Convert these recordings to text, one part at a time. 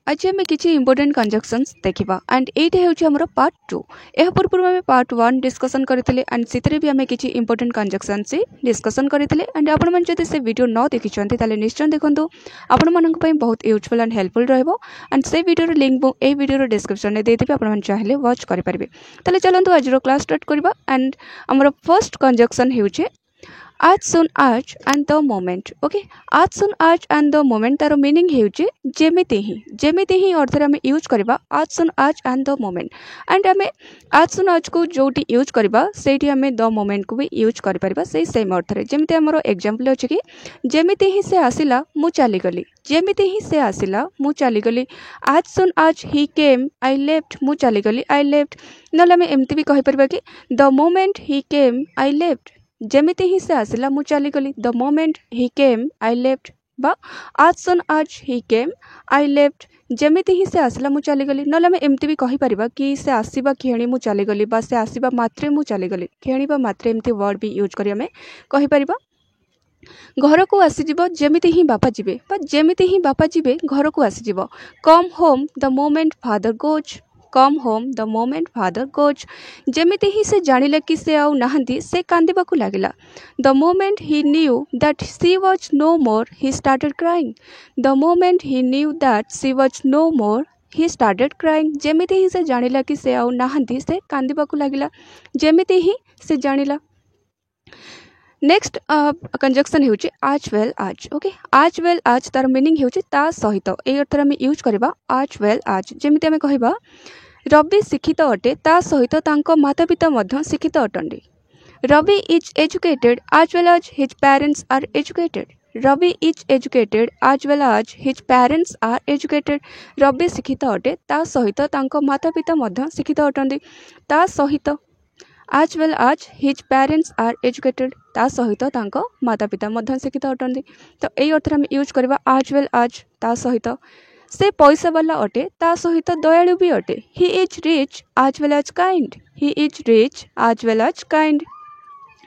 आज आम किसी इंपोर्टेंट कंजक्शंस देखा एंड ये हूँ पार्ट 2। यह पूर्व आम पार्ट 1 डिस्कसन करते एंड से भी आम किसी इंपोर्टेंट कंजक्शन से डिस्कसन करते एंड आपण जब से वीडियो न देखी निश्चय देखूँ आपण बहुत यूजफुल एंड हेल्पफुल रहिबो एंड से वीडियो लिंक ये वीडियो डिस्क्रिप्शन में देदेवि आपण चाहिए वॉच करेंगे। ताले चलतु आज क्लास स्टार्ट करवा एंड आमर फर्स्ट कंजक्शन होचे आज सुन आज एंड द मोमेंट। ओके, आज सुन आज एंड द मोमेंट तार मीनिंग होचे जेमिति ही अर्थ आम यूज करवा आज सुन आज एंड द मोमेंट एंड आम आज सुन आज को जोटी यूज करवा सेठी आम द मोमेंट को भी यूज कर परिबा से सेम अर्थ रे। जेमिति हमर एग्जांपल अछि कि जेमिति ही से आसिला मु चली गली, जेमिति ही से आसिला मु चली गली। आज सुन आज ही केम आई लेफ्ट मु चली गली आई लेफ्ट। नले आम एमती भी कहि परिबा कि the moment he came I left, जेमिति ही से आसिला मु चली गली the moment he came I left. बा आज सुन आज ही केम आई लेफ्ट, जेमिति ही से आसिला मु चली गली। नले आम एमती भी कहि परिबा कि से आसीबा खेणी मु चली गली बा से आसीबा मात्रे मु चली गली। खेणीबा मात्रे एमती वर्ड भी यूज करी आम कहि परिबा। घर को आसीजिबो जेमिति ही बापा जिबे बा जेमिति ही बापा जिबे घर को आसीजिबो। Come home the moment father goes, come home the moment father goes, जेमिति ही से जानिला कि से आउ नाहंती से कांदिबाकू लागिला। The moment he knew that she was no more he started crying, the moment he knew that she was no more he started crying, जेमिति ही से जानिला कि से आउ नाहंती से कांदिबाकू लागिला। जेमिति ही से जानिला। नेक्स्ट कंजक्शन होचे आज वेल आज। ओके, आज वेल आज तार मीनिंग होचे ता सहित ए अर्थ आम यूज करबा आज वेल आज। जेमिति आम कहबा रवि शिक्षित अटे ता सहित तांको माता पिता मध्य शिक्षित अटंडी। Ravi is educated as well as his parents are educated, Ravi is educated as well as his parents are educated. Ravi शिक्षित अटे ता सहित तांको माता पिता मध्य शिक्षित अटंडी। ता सहित आज well as his parents are educated, ता सहित तांको माता पिता मध्य शिक्षित अटंती। तो यही अर्थ आम यूज करबा आज वेल आज ता सहित। से पैसा वाला अटे ता सहित दयालु भी अटे। ही इज रिच आज वेल आज काइंड, ही इज रिच आज वेल आज काइंड।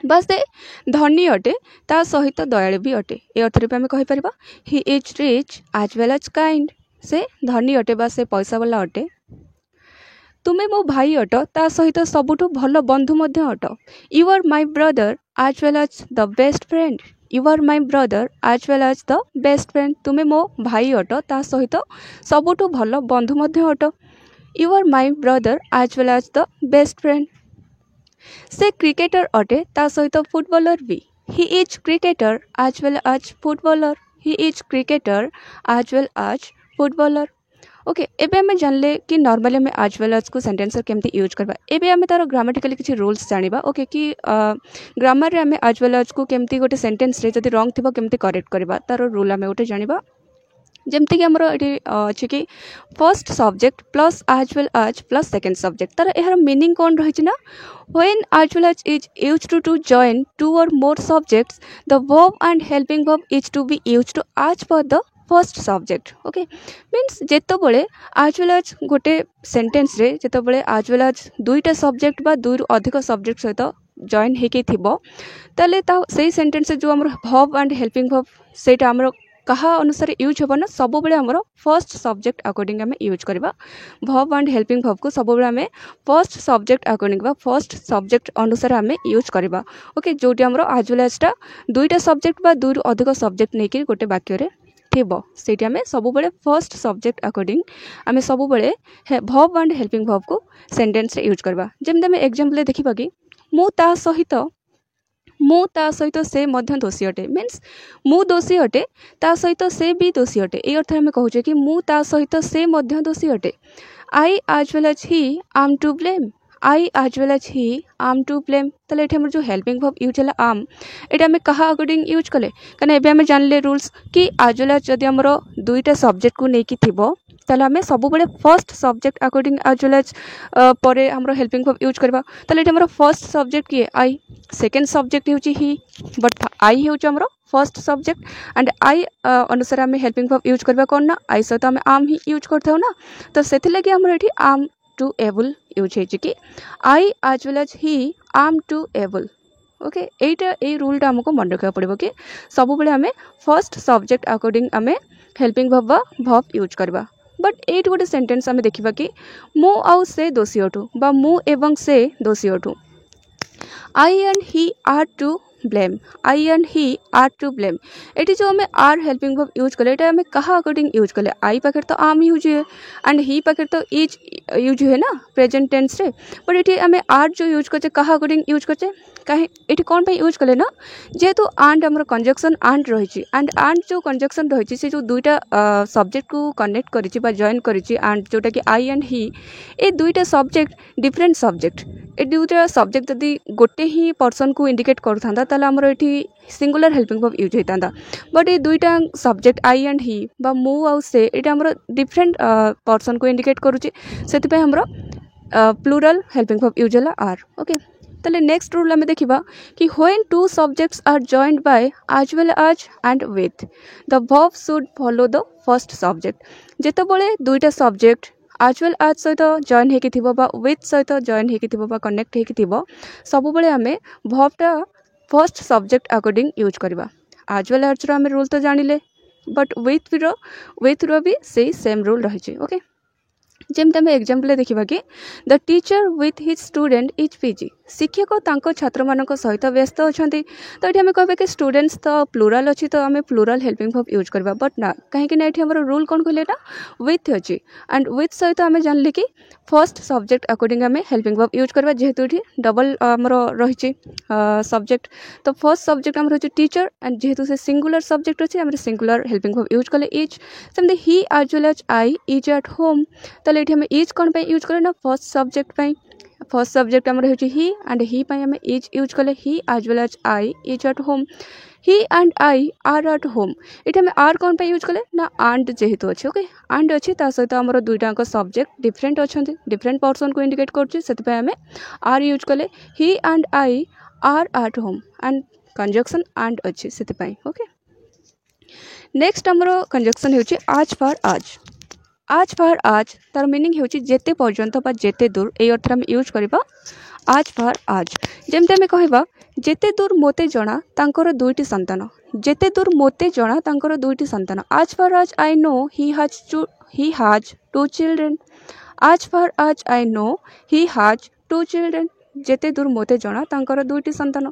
बस से धनी अटे ता सहित दयालु भी अटे। ए अर्थ रे आम कहि परबा ही इज रिच आज वेल आज काइंड, से धनी अटे बा से पैसा वाला अटे। तुमे मो भाई अट ता सहित सबुठु भल बंधु मध्य अट। You are my brother as well as the best friend, you are my brother as well as the best friend. तुमे मो भाई अट ता सहित सबुठु भल बंधु मध्य अट। You are my brother as well as the best friend. से क्रिकेटर अटे ता सहित फुटबॉलर भी। He is cricketer as well as footballer, he is cricketer as well as footballer. Okay, एबे हमें जानले कि नॉर्मली हमें आज वेल आज को सेंटेंस केमती यूज करबा। एबे हमें तार ग्रामेटिकली किछि रूल्स जानिबा। ओके, कि ग्रामर रे हमें आज वेल आज को केमती गोटे सेंटेंस रे जदि रॉन्ग थिबो केमती करेक्ट करबा तार रूल हमें गोटे जानिबा। जेमती कि हमर एठी अछि कि फर्स्ट सब्जेक्ट प्लस आज वेल आज प्लस सेकंड सब्जेक्ट तार एहर मीनिंग कोन रहिछि ना when as well as is used to join two or more subjects the verb and helping verb is to be used as per the first subject. Okay, means जेतो बळे आज well आज गोटे sentence रे जेतो बळे आज वेल आज दुईटा सब्जेक्ट बा दुई अधिक सब्जेक्ट सहित जॉइन हेके थिबो ताले ता सेही सेंटेंस जो हमर वर्ब एंड हेल्पिंग वर्ब सेटा हमर कहा अनुसार यूज होबो ना सब बळे हमर फर्स्ट सब्जेक्ट अकॉर्डिंग हमें यूज करबा। वर्ब एंड हेल्पिंग वर्ब को सब बळे हमें फर्स्ट सब्जेक्ट अकॉर्डिंग बा फर्स्ट सब्जेक्ट अनुसार हमें यूज करबा। ओके, जोटी हमर आज वेल आजटा दुईटा सब्जेक्ट बा दुई अधिक सब्जेक्ट नेकी गोटे वाक्य रे थिबो सेठी हमें सब बळे फर्स्ट सब्जेक्ट अकॉर्डिंग हमें सब बळे वर्ब एंड हेल्पिंग वर्ब को सेंटेंस रे यूज करबा। जेमते हमें एग्जांपल देखिबा कि मु ता सहित से मध्य दोषी अटे। मीन्स मु दोषी अटे ता सहित से भी दोषी अटे। ए अर्थ हमें कहूचे कि मु ता सहित से मध्य दोषी अटे। आई आज वेल आज ही आम टू ब्लेम, आई आज वेल आज ही आम टू ब्लेम। ताले एठी हमर जो हेल्पिंग वर्ब यूज हला आम एटा हमें कहा अकॉर्डिंग यूज कले कने एबे हमें जानले रूल्स कि आज वेल आज जदि हमर दुईटा सब्जेक्ट को नेकी थिबो ताले हमें सब बळे फर्स्ट सब्जेक्ट अकॉर्डिंग आज वेल आज परे हमर हेल्पिंग वर्ब यूज करबा। ताले एठी हमर फर्स्ट सब्जेक्ट की आई, सेकंड सब्जेक्ट होची ही बट आई होची हमर फर्स्ट सब्जेक्ट एंड आई अनुसार हमें हेल्पिंग वर्ब यूज करबा कोन ना आई सहित हमें आम ही यूज करथे हो ना। तो सेथि लागि हमर एठी आम टू एबल यूज होची कि आई आज वेल आज ही आम टू एबल। ओके, एटा ए रूलटा हमको मन रखा पड़िबो कि सब बळे हमें फर्स्ट सब्जेक्ट अकॉर्डिंग हमें हेल्पिंग वर्ब यूज करबा। बट एट गोटे सेंटेंस आम देखा कि मु आउ से दोषी अटू बा मु एवं से दोषी अटू I and he are to blame I and he are to blame ये जो आम आर हेल्पिंग वर्ब यूज कले आम क्या अकॉर्डिंग यूज कले आई पाखे तो आम यूज हुए एंड ही पाखे तो इज यूज हुए ना प्रेजेंट टेंस रे बट ये आम आर जो यूज करचे क्या अकॉर्डिंग यूज करचे कहीं ये कौन पे यूज कले ना जेहेतु आंड आमर कंजक्शन आंड रही आंड जो कंजक्शन रही से जो दुईटा सब्जेक्ट को कनेक्ट करिछि बा जॉइन करिछि आंड जोटा कि आई एंड ही ए दुईटा सब्जेक्ट डिफरेंट सब्जेक्ट ए दुईटा सब्जेक्ट जदि गोटे ही पर्सन को इंडिकेट करथांदा ताले हमर एठी सिंगुलर हेल्पिंग वर्ब यूज होता बट ये दुईटा सब्जेक्ट आई एंड ही बा मु आउ से ये हमर डिफरेंट पर्सन को इंडिकेट करुछि सेति हमर प्लूरल हेल्पिंग वर्ब यूज होला आर ओके ताले नेक्स्ट रूल आम देखा कि when two subjects are joined by as well as and with the verb should follow the first subject जेतेबेले दुईटा सब्जेक्ट एज वेल एज सहित जॉइन होकी थिबो बा विथ सहित जॉइन होकी थिबो बा कनेक्ट होकी थिबो सब बेले आम वर्बटा फर्स्ट सब्जेक्ट अकॉर्डिंग यूज करबा एज वेल एज रो आम रूल तो जानिले बट विथ रो भी से सेम रूल रही ओके जमती आम एग्जाम्पल देखा कि the teacher with his student is busy शिक्षक तांको छात्र मानक सहित व्यस्त अच्छा तो ये कह कि स्टूडेंट्स तो प्लूराल अच्छी तो आम प्लूराल हेल्पिंग वर्ब यूज करवा बट ना कहीं ये रूल कौन कहले ना विथ अच्छी एंड विथ सहित आम जानले कि फर्स्ट सब्जेक्ट अकॉर्डिंग आम हेल्पिंग वर्ब यूज करवा जेहेतु ये डबल आमर रही सब्जेक्ट तो फर्स्ट सब्जेक्ट आम रही टीचर एंड जेहेतु से सिंगुलर सब्जेक्ट अच्छे आम सिंगुलर हेल्पिंग वर्ब यूज कले इज सेमती he as well as I is at home ताले ये आम इज कौन पे यूज कले ना फर्स्ट सब्जेक्ट पे फर्स्ट सब्जेक्ट आम रही ही एंड ही पे आम इज यूज कले he as well as I is at home he and I are at home ये आम आर कौन पे यूज कले ना आंड जेहेतु अच्छे ओके आंड अच्छी सहित आमर दुईटाक सब्जेक्ट डिफरेंट अच्छा डिफरेंट पर्सन को इंडिकेट कर आम आर यूज कले he and I are at home and conjunction and अच्छी से ओके नेक्स्ट आमर कंजक्शन होची आज फॉर आज तार मीनिंग होची जेते पर्यंत बा जेते दूर ए अर्थ हम यूज करबा आज फॉर आज जेमते हमें कहबा जेते दूर मोते जना तांकर दुईटी संतान जेते दूर मोते जना तांकर दुईटी संतान as far as I know he has two children as far as I know he has two children जेते दूर मोते जना तांकर दुईटी संतान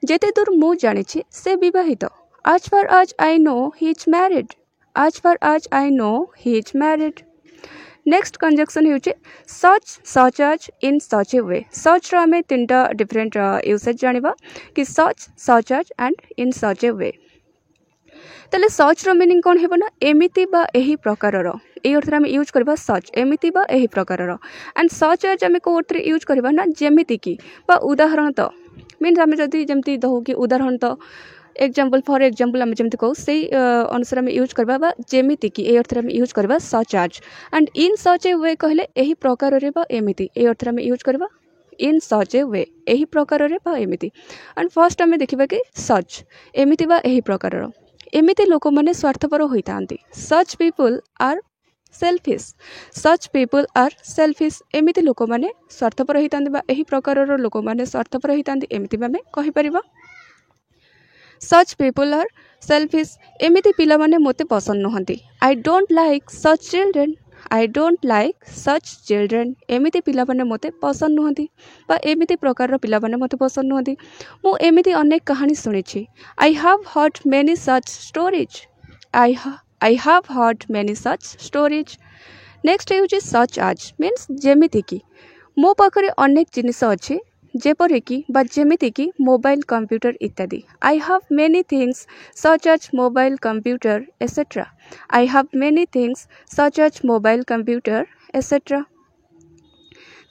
जेते दूर मु जानिछि से विवाहित आज far as I know he is married आज far as I know he is married next conjunction होचे such as in such a वे सच रो आम तीनटा डिफरेंट यूसेज जानिबा कि such as and in such a वे ताले सच रो मीनिंग कौन हेबो ना एमिति बा एही प्रकार रो ए अर्थ आम यूज करबा सच एमिति बा एही प्रकार रो एंड सच एज आम को अर्थ यूज करबा ना जेमिति की बा उदाहरण तो मीन्स आम जदि जेमति दहु कि उदाहरण तो एग्जाम्पल फॉर एग्जाम्पल आम जमी कहू से अनुसार आम यूज करवा जेमिति की ए अर्थ आम यूज करवा such as and in such a वे कहले एही प्रकार रे बा एमिति ए अर्थ आम यूज करवा इन सच ए वे एही प्रकार रे बा एमिति एंड फर्स्ट आम देखा कि सच एमिति बा एही प्रकार एमिति लोक मैंने स्वार्थपर होता सच पीपल आर सेल्फिश एमिति लोक मैंने स्वार्थपर होता एही प्रकार लोक मैंने स्वार्थपर होता एमिति आम कहीपर सच पीपल आर सेल्फिश एमिति पिला माने मोते पसंद नुहंती I don't like such children एमिति पिला माने मोते पसंद नुहंती बा एमिति प्रकार पिला माने मोते पसंद नुहंती मु एमिति अनेक कहानी सुनिछि I have heard many such stories next होउछि सच एज मीन्स जेमिति की मो पाखरे अनेक जिनिस अछि जेपरि कि बा जेमिति कि मोबाइल कंप्यूटर इत्यादि I have many things such as mobile computer etcetera I have many things such as mobile computer etcetera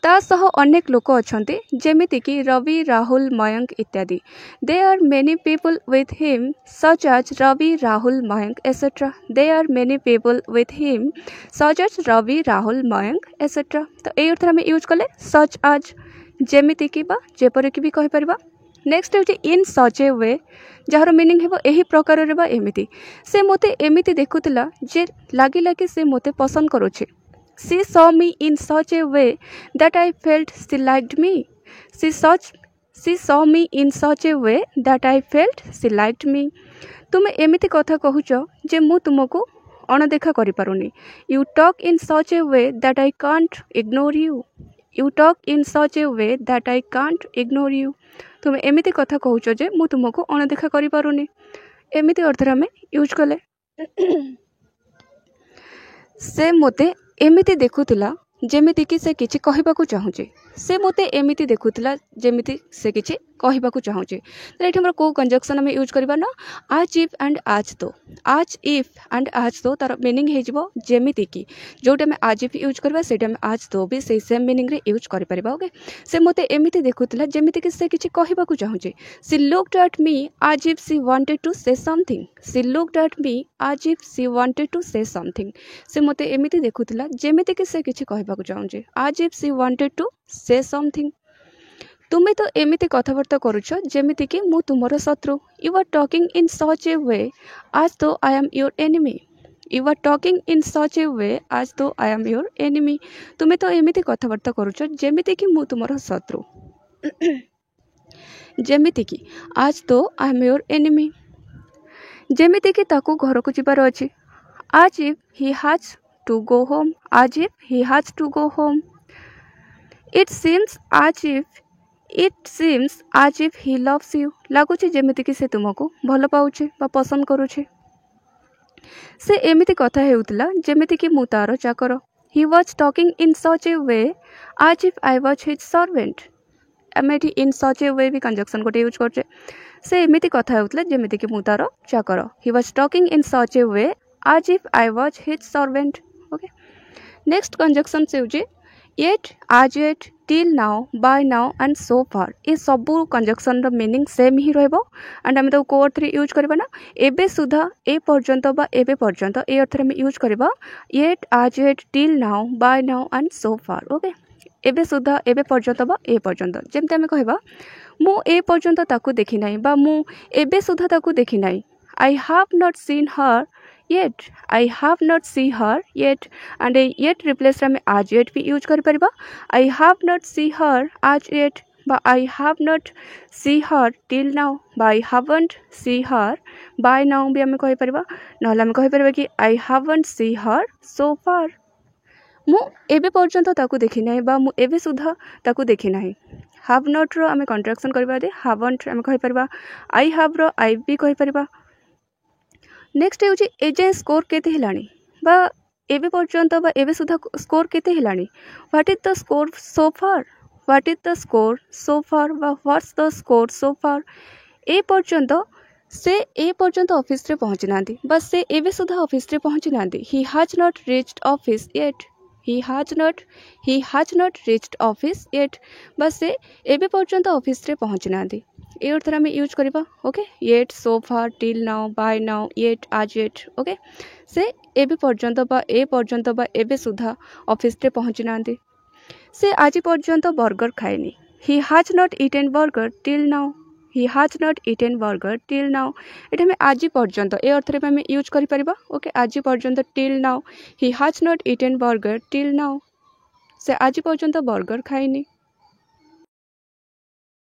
ता सह अनेक लोक अछंती जेमिति कि रवि राहुल मयंक इत्यादि they are many people with him such as Ravi Rahul Mayank etcetera they are many people with him such as Ravi Rahul Mayank etcetera तो ए अर्थ आम use कले सच एज जेमिति की बा जेपरि कि भी कहि परबा नेक्स्ट होची इन such a way jar meaning हेबो एही प्रकार रे बा एमिति से मोते एमिति देखुतला जे लागिला कि से मोते पसंद करोछे she saw me in such a way that I felt she liked me she saw me in such a way that I felt she liked me तुम एमिति कथा कहूच जे मु तुमको अणदेखा करिपारुनी। You talk in such a way that I can't ignore you. You talk in such a way that I can't ignore you. तुम एमिति कथा कहूच जे मु तुमको अणदेखा करिपारुनी। एमिति अर्थ आम यूज कले। से मोते एमिति देखुतिला जेमिति कि से किछि कहिबाकू चाहूचे। से मोते एमिति देखुतिला जेमिति से किछि कहिबाकू चाहूचे। तो एठी हमर को कंजक्शन हम यूज करबा ना आज इफ एंड आज तो। आज इफ एंड आज तो तार मीनिंग हे जिवो जेमिति कि जोटा में आज इफ यूज करबा सेटा में आज तो भी से सेम मीनिंग रे यूज करि परिबा। ओके से मोते एमिति देखुतिला जेमिति कि से किछि कहिबाकू चाहूचे। सी looked at me as if she wanted to say something. She looked at me as if she wanted to say something. से मोते एमिति देखुतिला जेमिति कि से किछि कहिबाकू चाहूचे as if she wanted to say something. तुम्हें तो एमिति कथबार्ता करुछ जेमिति कि मु तुमर शत्रु। You are talking in such a way as though I am your enemy. You are talking in such a way as though I am your enemy. तुम्हें तो एमिति कथबार्ता करुछ जेमिति कि मु तुमर शत्रु। जेमिति कि as though I am your enemy. जेमिति कि ताकू घर को जिबार अछि as if he has to go home. As if he has to go home. It seems as if he loves you. लगुच जेमिति कि से तुमको भल पाउछे बा पसंद करुछे। से एमिति कथा हेउतिला जेमिति कि मु तार चाकर। He was talking in such a way as if I was his servant. एमिति इन सच ए वे भी कंजक्शन गोटे यूज करछे। से एमिति कथा हेउतिला जेमिति कि मु तार चाकर। He was talking in such a way as if I was his servant. Okay next conjunction से होजे yet as yet till now by now and so far. ये सबू कंजक्शन मीनिंग सेम ही रहबो एंड आम तो को अर्थ यूज करबा ना एबे सुधा ए पर्यंत बा एबे पर्यंत ए अर्थ में यूज करबा yet as yet till now by now and so far. Okay एबे सुधा एबे पर्यंत बा ए पर्यंत जेमते आम कहबा मु ए पर्यंत ताकू देखि नाही बा मु एबे सुधा ताकू देखि नाही। I have not seen her yet। I have not seen her yet and yet replace में आज yet भी यूज कर परिबा। I have not seen her आज yet बा I have not seen her till now बा I haven't seen her by now भी हमें कहि परिबा। नहले हमें कहि परिबा कि I haven't seen her so far। मु एबे पर्यंत ताकू देखि नाही बा मु एबे सुधा ताकू देखि नाही। have not रो हमें कंट्राक्शन करबा दे haven't हमें कहि परिबा। I have रो I भी कहि परिबा। नेक्स्ट होची एजे स्कोर केते हेलानी बा एबे पर्यंत बा एबे सुधा स्कोर केते हेलानी। What is the score so far. What is the score so far बा what's the score so far. ए पर्यंत से ए पर्यंत ऑफिस रे पहुंची नांदी बस से एबे सुधा ऑफिस रे पहुंची नांदी। ही has not reached office yet. He has not reached office yet बस से एबे पर्यंत ऑफिस रे पहुंची नांदी। ए अर्थ में यूज करबा। Okay yet so far till now by now yet as yet. Okay से एबे पर्यंत बा ए पर्यंत बा एबे सुधा ऑफिस रे पहुंची नांदी। से आज पर्यंत बर्गर खाएनी। He has not eaten burger till now. He has not eaten burger till now एटा में आज पर्यंत ए अर्थ में हमें यूज करि परिबा। ओके आज पर्यंत till now. He has not eaten burger till now से आज पर्यंत बर्गर खाएनी।